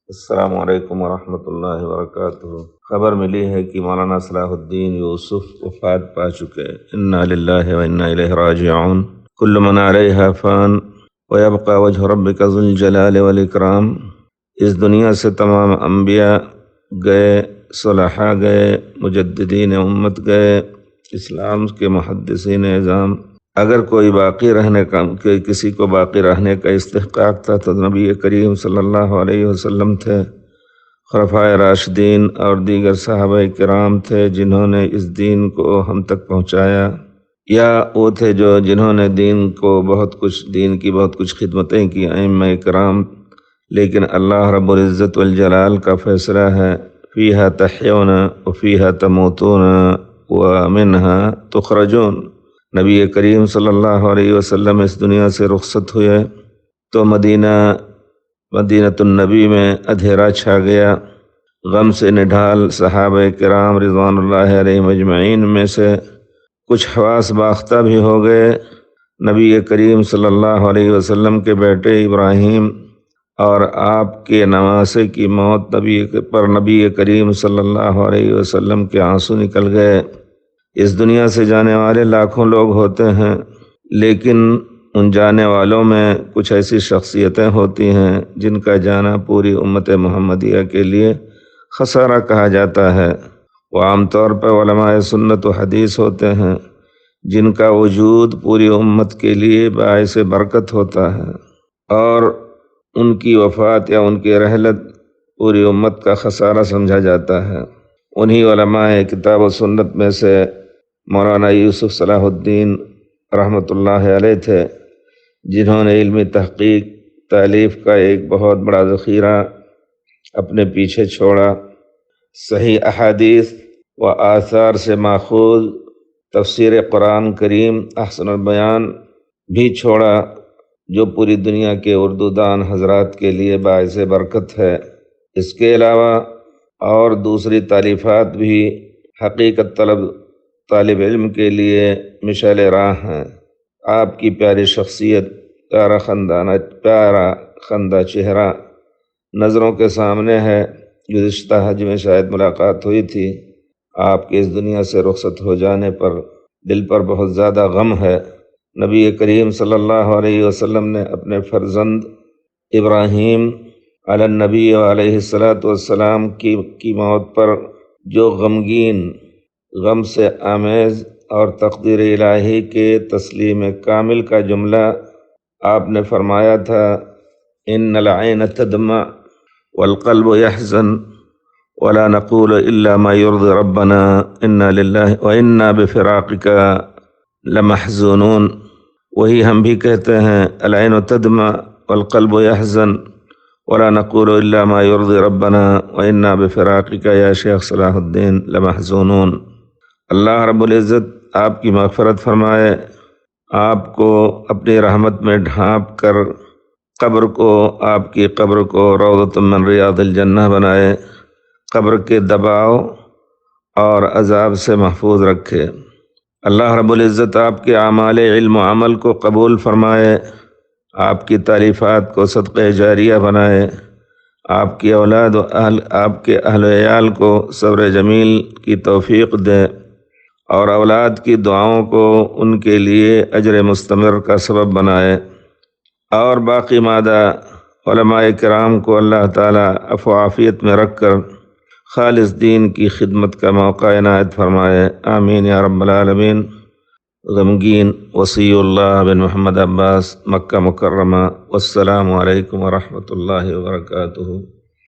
السلام علیکم ورحمۃ اللہ وبرکاتہ۔ خبر ملی ہے کہ مولانا صلاح الدین یوسف وفات پا چکے۔ انا للہ و انا الیہ راجعون۔ کل من علیہا فان ویبقى وجہ ربک ذو الجلال والاکرام۔ اس دنیا سے تمام انبیاء گئے، صلحاء گئے، مجددین امت گئے، اسلام کے محدثین اعظام۔ اگر کوئی باقی رہنے کا کسی کو باقی رہنے کا استحقاق تھا تو نبی کریم صلی اللہ علیہ وسلم تھے، خلفائے راشدین اور دیگر صحابہ کرام تھے جنہوں نے اس دین کو ہم تک پہنچایا، یا وہ تھے جنہوں نے دین کی بہت کچھ خدمتیں کی، ائمہ کرام۔ لیکن اللہ رب العزت والجلال کا فیصلہ ہے، فیہا تحیون وفیہا تموتون ومنہا تخرجون۔ نبی کریم صلی اللہ علیہ وسلم اس دنیا سے رخصت ہوئے تو مدینۃ النبی میں اندھیرا چھا گیا، غم سے نڈھال صحابہ کرام رضوان اللہ علیہم اجمعین میں سے کچھ حواس باختہ بھی ہو گئے۔ نبی کریم صلی اللہ علیہ وسلم کے بیٹے ابراہیم اور آپ کے نواسے کی موت پر نبی کریم صلی اللہ علیہ وسلم کے آنسو نکل گئے۔ اس دنیا سے جانے والے لاکھوں لوگ ہوتے ہیں، لیکن ان جانے والوں میں کچھ ایسی شخصیتیں ہوتی ہیں جن کا جانا پوری امت محمدیہ کے لیے خسارہ کہا جاتا ہے۔ وہ عام طور پر علماء سنت و حدیث ہوتے ہیں جن کا وجود پوری امت کے لیے باعث برکت ہوتا ہے، اور ان کی وفات یا ان کی رحلت پوری امت کا خسارہ سمجھا جاتا ہے۔ انہی علماء کتاب و سنت میں سے مولانا یوسف صلاح الدین رحمۃ اللہ علیہ تھے، جنہوں نے علمی تحقیق تالیف کا ایک بہت بڑا ذخیرہ اپنے پیچھے چھوڑا، صحیح احادیث و آثار سے ماخوذ تفسیر قرآن کریم احسن البیان بھی چھوڑا، جو پوری دنیا کے اردو دان حضرات کے لیے باعث برکت ہے۔ اس کے علاوہ اور دوسری تالیفات بھی حقیقت طالب علم کے لیے مشعل راہ ہیں۔ آپ کی پیاری شخصیت، پیارا خندہ چہرہ نظروں کے سامنے ہے۔ گزشتہ حج میں شاید ملاقات ہوئی تھی۔ آپ کے اس دنیا سے رخصت ہو جانے پر دل پر بہت زیادہ غم ہے۔ نبی کریم صلی اللہ علیہ وسلم نے اپنے فرزند ابراہیم علی النبی علیہ السلام کی موت پر جو غم سے آمیز اور تقدیر الہی کے تسلیم کامل کا جملہ آپ نے فرمایا تھا، ان العین تدمع والقلب يحزن ولا نقول الا ما يرضي ربنا انا للہ وانا بفراقک لمحزونون۔ وہی ہم بھی کہتے ہیں، العین تدمع والقلب يحزن ولا نقول الا ما يرضي ربنا وانا بفراقک یا شیخ صلاح الدین لمحزونون۔ اللہ رب العزت آپ کی مغفرت فرمائے، آپ کو اپنی رحمت میں ڈھانپ کر آپ کی قبر کو روضۃ من ریاض الجنہ بنائے، قبر کے دباؤ اور عذاب سے محفوظ رکھے۔ اللہ رب العزت آپ کے اعمال علم و عمل کو قبول فرمائے، آپ کی تالیفات کو صدقہ جاریہ بنائے، آپ کی اولاد و آپ کے اہل و عیال کو صبر جمیل کی توفیق دے، اور اولاد کی دعاؤں کو ان کے لیے اجر مستمر کا سبب بنائے، اور باقی مادہ علماء کرام کو اللہ تعالیٰ عفو و عافیت میں رکھ کر خالص دین کی خدمت کا موقع عنایت فرمائے، آمین یا رب العالمین۔ غمگین وصی اللہ بن محمد عباس، مکہ مکرمہ۔ والسلام علیکم ورحمۃ اللہ وبرکاتہ۔